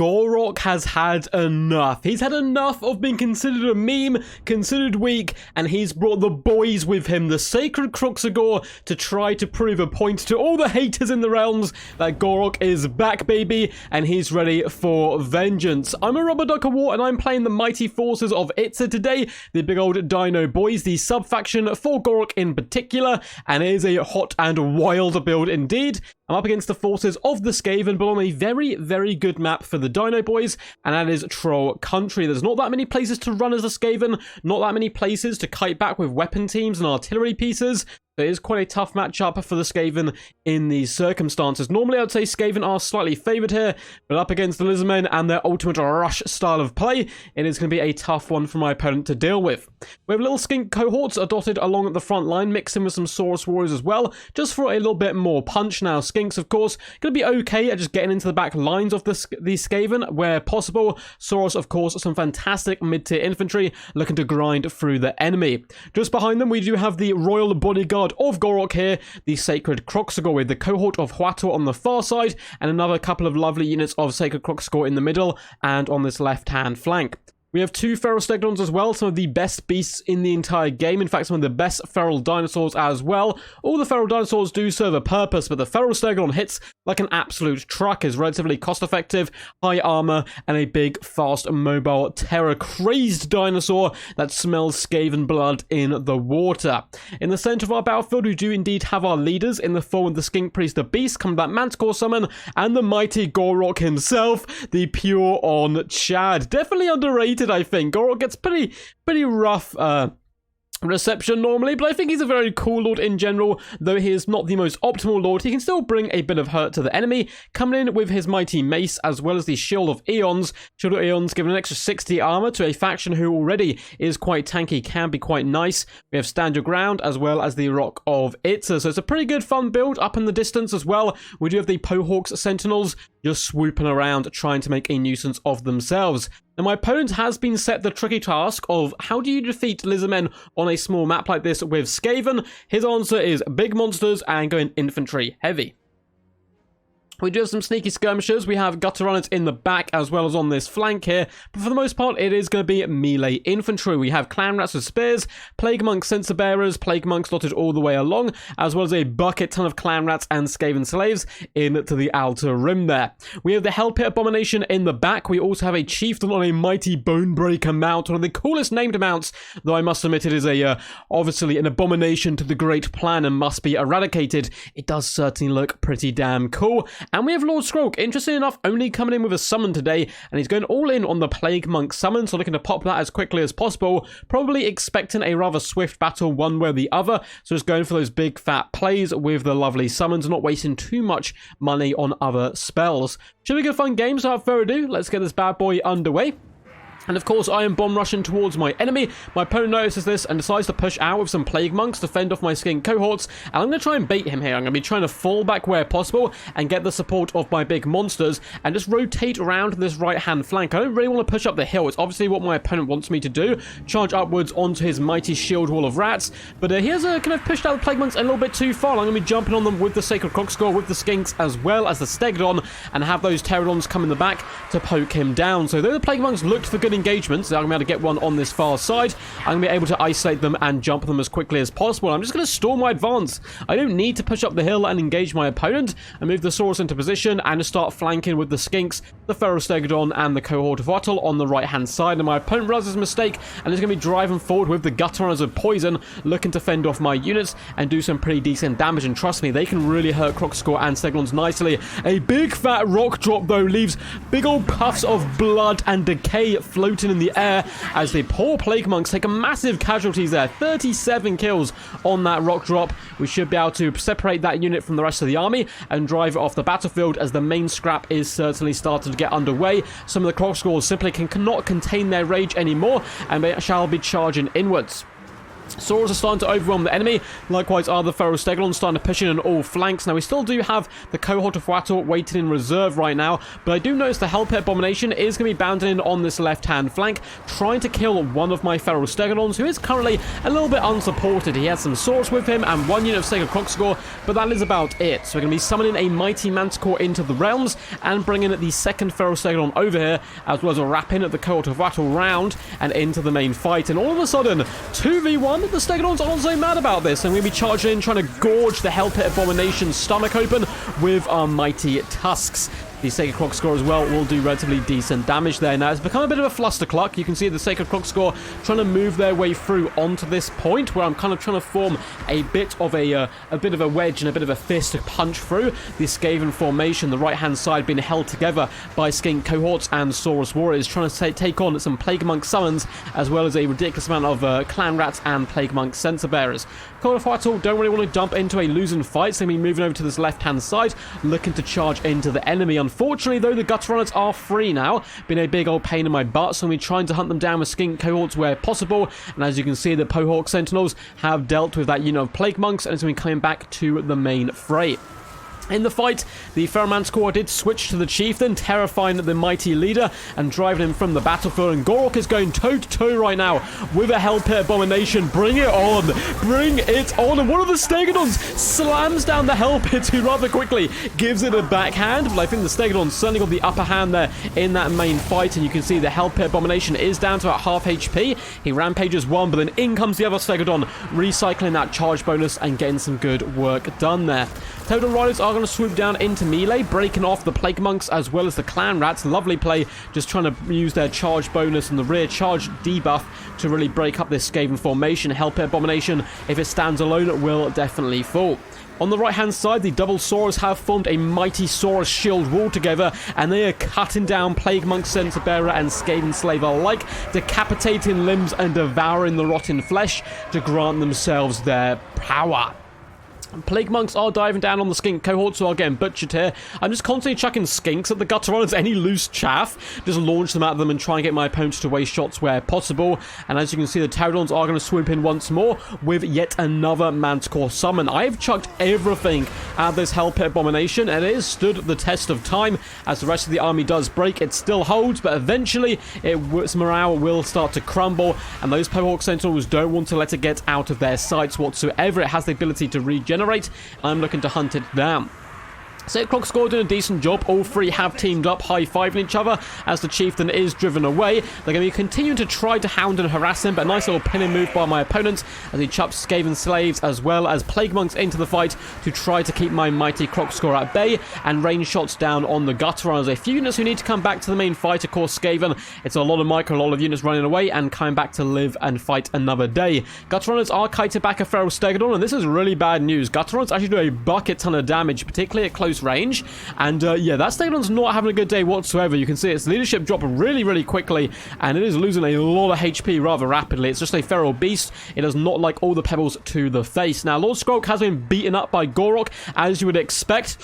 GOR has had enough. He's had enough of being considered a meme, considered weak, and he's brought the boys with him, the sacred Kroxigor, to try to prove a point to all the haters in the realms that GOR is back, baby, and he's ready for vengeance. I'm a Rubber Duck of War, and I'm playing the mighty forces of Itza today, the big old dino boys, the sub-faction for GOR in particular, and it is a hot and wild build indeed. I'm up against the forces of the Skaven, but on a very, very good map for the Dino Boys, and that is Troll Country. There's not that many places to run as a Skaven, not that many places to kite back with weapon teams and artillery pieces. It is quite a tough matchup for the Skaven in these circumstances. Normally, I'd say Skaven are slightly favoured here, but up against the Lizardmen and their ultimate rush style of play, it is going to be a tough one for my opponent to deal with. We have little skink cohorts are dotted along the front line, mixing with some Saurus warriors as well, just for a little bit more punch. Now, skinks, of course, going to be okay at just getting into the back lines of these Skaven where possible. Saurus, of course, some fantastic mid-tier infantry looking to grind through the enemy. Just behind them, we do have the Royal Bodyguard of GOR here, the Sacred Kroxigor with the cohort of Huato on the far side, and another couple of lovely units of Sacred Kroxigor in the middle and on this left-hand flank. We have two feral stegodons as well, some of the best beasts in the entire game. In fact, some of the best feral dinosaurs as well. All the feral dinosaurs do serve a purpose, but the feral stegodon hits like an absolute truck, is relatively cost-effective, high armor, and a big, fast, mobile, terror-crazed dinosaur that smells Skaven blood in the water. In the center of our battlefield, we do indeed have our leaders in the form of the Skink Priest, the Beast, Combat Manticore Summon, and the mighty GOR himself, the pure on Chad. Definitely underrated, I think. GOR gets pretty rough reception normally, but I think he's a very cool lord in general. Though he is not the most optimal lord, he can still bring a bit of hurt to the enemy, coming in with his mighty mace as well as the Shield of Eons. Shield of Eons giving an extra 60 armor to a faction who already is quite tanky, can be quite nice. We have Stand Your Ground as well as the ROK of Itza, so it's a pretty good fun build up in the distance as well. We do have the Pohawks Sentinels just swooping around trying to make a nuisance of themselves. Now, my opponent has been set the tricky task of how do you defeat Lizardmen on a small map like this with Skaven. His answer is big monsters and going infantry heavy. We do have some sneaky skirmishers. We have gutter runners in the back as well as on this flank here. But for the most part, it is going to be melee infantry. We have clan rats with spears, plague monks, censer bearers, plague monks dotted all the way along, as well as a bucket ton of clan rats and Skaven slaves into the outer rim there. We have the Hell Pit Abomination in the back. We also have a chieftain on a mighty Bonebreaker mount, one of the coolest named mounts, though I must admit it is obviously an abomination to the great plan and must be eradicated. It does certainly look pretty damn cool. And we have Lord Skrulk, interesting enough, only coming in with a summon today, and he's going all in on the Plague Monk summon, so looking to pop that as quickly as possible, probably expecting a rather swift battle one way or the other, so just going for those big fat plays with the lovely summons, not wasting too much money on other spells. Should be a good fun game, so without further ado, let's get this bad boy underway. And of course, I am bomb rushing towards my enemy. My opponent notices this and decides to push out with some plague monks to fend off my skink cohorts. And I'm going to try and bait him here. I'm going to be trying to fall back where possible and get the support of my big monsters and just rotate around this right-hand flank. I don't really want to push up the hill. It's obviously what my opponent wants me to do. Charge upwards onto his mighty shield wall of rats. But he has kind of pushed out the plague monks a little bit too far. I'm going to be jumping on them with the Sacred Kroxigor, with the skinks, as well as the stegodon, and have those pterodons come in the back to poke him down. So though the plague monks looked for good engagements, I'm going to be able to get one on this far side. I'm going to be able to isolate them and jump them as quickly as possible. I'm just going to stall my advance. I don't need to push up the hill and engage my opponent. I move the Saurus into position and just start flanking with the skinks, the feral stegodon, and the cohort of Wattle on the right hand side. And my opponent realizes his mistake and is going to be driving forward with the gutter runners of poison, looking to fend off my units and do some pretty decent damage. And trust me, they can really hurt Kroxigor and stegodons nicely. A big fat rock drop though leaves big old puffs of blood and decay floating in the air as the poor plague monks take a massive casualties there. 37 kills on that rock drop. We should be able to separate that unit from the rest of the army and drive it off the battlefield, as the main scrap is certainly starting to get underway. Some of the Kroxigors simply cannot contain their rage anymore and they shall be charging inwards. Saurus are starting to overwhelm the enemy. Likewise are the Feral Stegodons starting to push in on all flanks. Now, we still do have the cohort of Wattle waiting in reserve right now, but I do notice the Hell Pit Abomination is going to be bounding in on this left-hand flank, trying to kill one of my Feral Stegodons, who is currently a little bit unsupported. He has some Saurus with him and one unit of Sacred Kroxigor, but that is about it. So we're going to be summoning a Mighty Manticore into the realms and bringing the second Feral Stegodon over here, as well as wrapping the cohort of Wattle round and into the main fight. And all of a sudden, 2v1, the Stegodons aren't so mad about this, and we're going to be charging in, trying to gorge the Hell Pit Abomination's stomach open with our mighty tusks. The Sacred Kroxigor as well will do relatively decent damage there. Now, it's become a bit of a flustercluck. You can see the Sacred Kroxigor trying to move their way through onto this point, where I'm kind of trying to form a bit of a wedge and a bit of a fist to punch through the Skaven formation. The right-hand side being held together by Skink cohorts and Saurus warriors, trying to take on some Plague Monk summons, as well as a ridiculous amount of Clan Rats and Plague Monk Sensor Bearers. Cohort of Wattle don't really want to jump into a losing fight, so they're going to be moving over to this left-hand side, looking to charge into the enemy. Unfortunately, though, the Gutter Runners are free now, been a big old pain in my butt, so we're trying to hunt them down with Skink cohorts where possible. And as you can see, the Pohawk Sentinels have dealt with that unit of Plague Monks, and it's going to be coming back to the main fray. In the fight, the Feral Manticore did switch to the Chieftain, terrifying the mighty leader and driving him from the battlefield. And GOR is going toe-to-toe right now with a Hell Pit Abomination. Bring it on! Bring it on! And one of the Stegodons slams down the Hell Pit, who rather quickly gives it a backhand. But I think the Stegodon certainly got the upper hand there in that main fight. And you can see the Hell Pit Abomination is down to about half HP. He rampages one, but then in comes the other Stegodon, recycling that charge bonus and getting some good work done there. Total Riders are going to swoop down into melee, breaking off the Plague Monks as well as the Clan Rats. Lovely play, just trying to use their charge bonus and the rear charge debuff to really break up this Skaven formation. Hell Pit Abomination, if it stands alone, will definitely fall. On the right-hand side, the double Saurus have formed a mighty Saurus shield wall together, and they are cutting down Plague Monk, Sensor Bearer, and Skaven Slave alike, decapitating limbs and devouring the rotten flesh to grant themselves their power. Plague Monks are diving down on the Skink cohort, so I'll get butchered here. I'm just constantly chucking Skinks at the Gutter Runners, any loose chaff. Just launch them at them and try and get my opponents to waste shots where possible. And as you can see, the Pterodons are going to swoop in once more with yet another Manticore summon. I've chucked everything at this Hell Pit Abomination, and it has stood the test of time. As the rest of the army does break, it still holds, but eventually its morale will start to crumble, and those Pohawk Sentinels don't want to let it get out of their sights whatsoever. It has the ability to regenerate. I'm looking to hunt it down. So Kroxigor doing a decent job. All three have teamed up, high-fiving each other as the Chieftain is driven away. They're going to be continuing to try to hound and harass him, but a nice little pinning move by my opponent as he chucks Skaven Slaves as well as Plague Monks into the fight to try to keep my mighty Kroxigor at bay and rain shots down on the Gutter Runners. A few units who need to come back to the main fight, of course, Skaven. It's a lot of micro, a lot of units running away and coming back to live and fight another day. Gutter Runners are kited back a Feral Stegodon, and this is really bad news. Gutter Runners actually do a bucket ton of damage, particularly at close range. And yeah, that Stegodon's not having a good day whatsoever. You can see its leadership drop really, really quickly, and it is losing a lot of HP rather rapidly. It's just a feral beast. It does not like all the pebbles to the face. Now, Lord Skrok has been beaten up by GOR, as you would expect.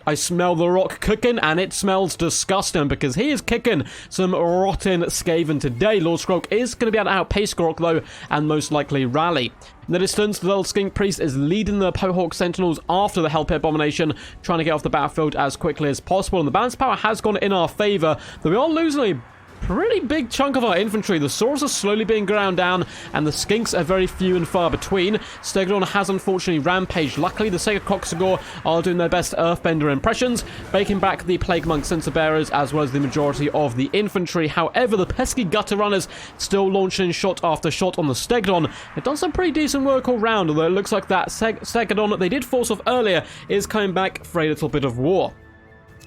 I smell the ROK cooking, and it smells disgusting because he is kicking some rotten Skaven today. Lord Skrok is going to be able to outpace GOR, though, and most likely rally. In the distance, the little Skink Priest is leading the Pohawk Sentinels after the Hell Pit Abomination, trying to get off the battlefield as quickly as possible. And the balance power has gone in our favor, though we are losing a pretty big chunk of our infantry. The Saurus are slowly being ground down, and the Skinks are very few and far between. Stegodon has unfortunately rampaged. Luckily, the Sacred Kroxigor are doing their best Earthbender impressions, baking back the Plague Monk Sensor Bearers as well as the majority of the infantry. However, the pesky Gutter Runners still launching shot after shot on the Stegodon. They've done some pretty decent work all round, although it looks like that Stegodon that they did force off earlier is coming back for a little bit of war.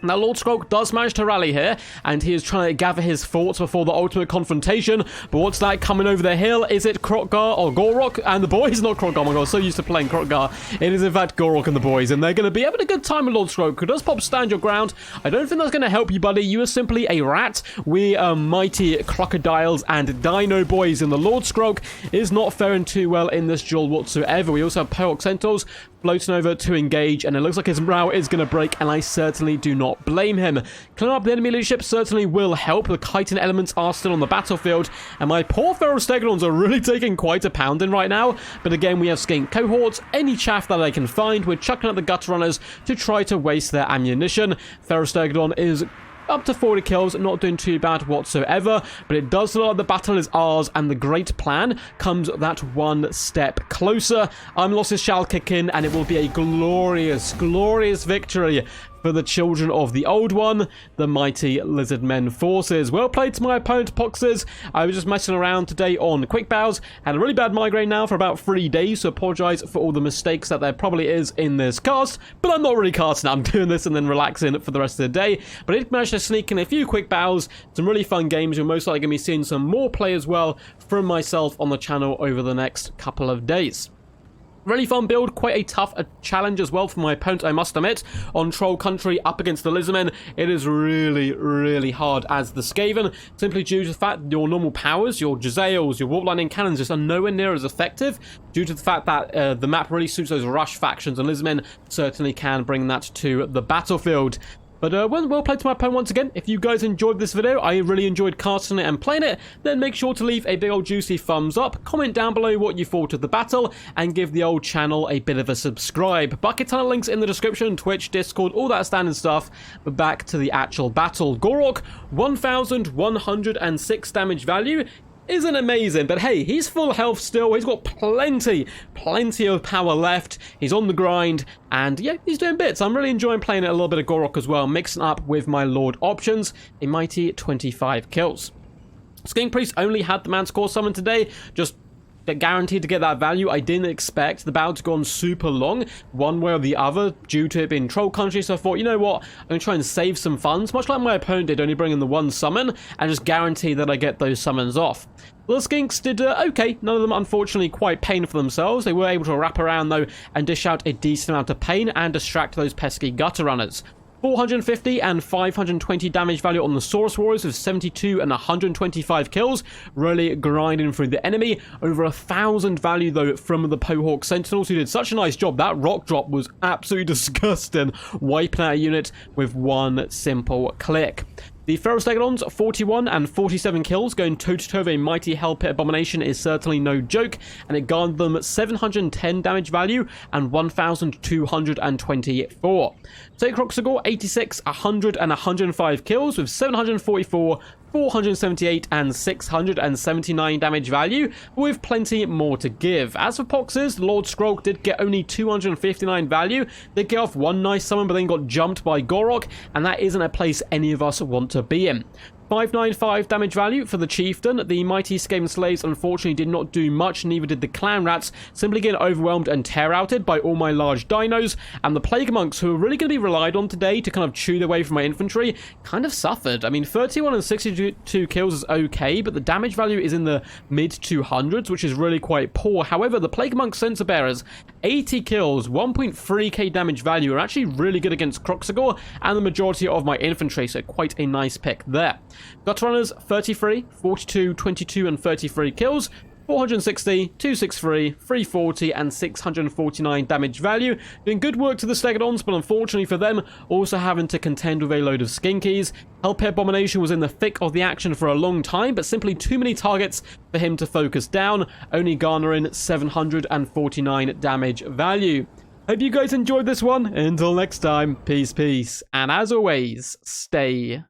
Now, Lord Skrok does manage to rally here, and he is trying to gather his thoughts before the ultimate confrontation. But what's that coming over the hill? Is it Kroxigor or GOR and the boys? Not Kroxigor, oh my god, so used to playing Kroxigor. It is in fact GOR and the boys, and they're going to be having a good time with Lord Skrok, who does pop stand your ground. I don't think that's going to help you, buddy. You are simply a rat. We are mighty crocodiles and dino boys, and the Lord Skrok is not faring too well in this duel whatsoever. We also have Pohawk Sentinels floating over to engage, and it looks like his morale is going to break, and I certainly do not not blame him. Clearing up the enemy leadership certainly will help. The chitin elements are still on the battlefield, and my poor feral stegodons are really taking quite a pounding right now. But again, we have skink cohorts. Any chaff that I can find, we're chucking at the gutter runners to try to waste their ammunition. Feral stegodon is up to 40 kills, not doing too bad whatsoever, but it does look like the battle is ours, and the great plan comes that one step closer. Losses shall kick in, and it will be a glorious, glorious victory for the children of the Old One, the mighty Lizardmen forces. Well played to my opponent, Poxes. I was just messing around today on quick bows. Had a really bad migraine now for about 3 days, so apologise for all the mistakes that there probably is in this cast, but I'm not really casting. I'm doing this and then relaxing for the rest of the day. But I did manage to sneak in a few quick bows, some really fun games. You're most likely going to be seeing some more play as well from myself on the channel over the next couple of days. Really fun build, quite a tough challenge as well for my opponent, I must admit. On Troll Country up against the Lizardmen, it is really, really hard as the Skaven, simply due to the fact your normal powers, your Jezzails, your Warp Lightning Cannons just are nowhere near as effective, due to the fact that the map really suits those rush factions, and Lizardmen certainly can bring that to the battlefield. But well played to my opponent once again. If you guys enjoyed this video, I really enjoyed casting it and playing it, then make sure to leave a big old juicy thumbs up, comment down below what you thought of the battle, and give the old channel a bit of a subscribe. Bucket ton of links in the description, Twitch, Discord, all that standard stuff. But back to the actual battle. GOR 1106 damage value. Isn't amazing, but hey, he's full health still. He's got plenty of power left. He's on the grind, and yeah, he's doing bits. I'm really enjoying playing it a little bit of GOR as well, mixing up with my Lord options. A mighty 25 kills. Skink Priest only had the Manticore summon today, just guaranteed to get that value. I didn't expect the battle to go on super long, one way or the other, due to it being Troll Country, so I thought, you know what, I'm going to try and save some funds, much like my opponent did, only bring in the one summon, and just guarantee that I get those summons off. Well, the Skinks did okay. None of them, unfortunately, quite pain for themselves. They were able to wrap around, though, and dish out a decent amount of pain and distract those pesky gutter runners. 450 and 520 damage value on the Saurus Warriors with 72 and 125 kills, really grinding through the enemy. Over 1,000 value though from the Pohawk Sentinels, who did such a nice job. That rock drop was absolutely disgusting, wiping out a unit with one simple click. The Feral Stegodons, 41 and 47 kills, going toe-to-toe with a mighty Hellpit Abomination is certainly no joke, and it garnered them 710 damage value and 1,224. Say Kroxigor, 86, 100 and 105 kills with 744, 478 and 679 damage value, with plenty more to give. As for Poxes, Lord Skrulk did get only 259 value. They get off one nice summon, but then got jumped by GOR, and that isn't a place any of us want to be in. 595 damage value for the Chieftain. The mighty Skaven slaves unfortunately did not do much, neither did the clan rats, simply getting overwhelmed and tear-outed by all my large dinos, and the plague monks, who are really going to be relied on today to kind of chew their way from my infantry, kind of suffered. I mean, 31 and 62 kills is okay, but the damage value is in the mid-200s, which is really quite poor. However, the plague monk sensor bearers, 80 kills, 1.3k damage value, are actually really good against Kroxigor and the majority of my infantry, so quite a nice pick there. Gutter Runners, 33, 42, 22 and 33 kills, 460, 263, 340 and 649 damage value. Doing good work to the Stegodons, but unfortunately for them, also having to contend with a load of Skinkies. Hellpit Abomination was in the thick of the action for a long time, but simply too many targets for him to focus down, only garnering 749 damage value. Hope you guys enjoyed this one. Until next time, peace, and as always, stay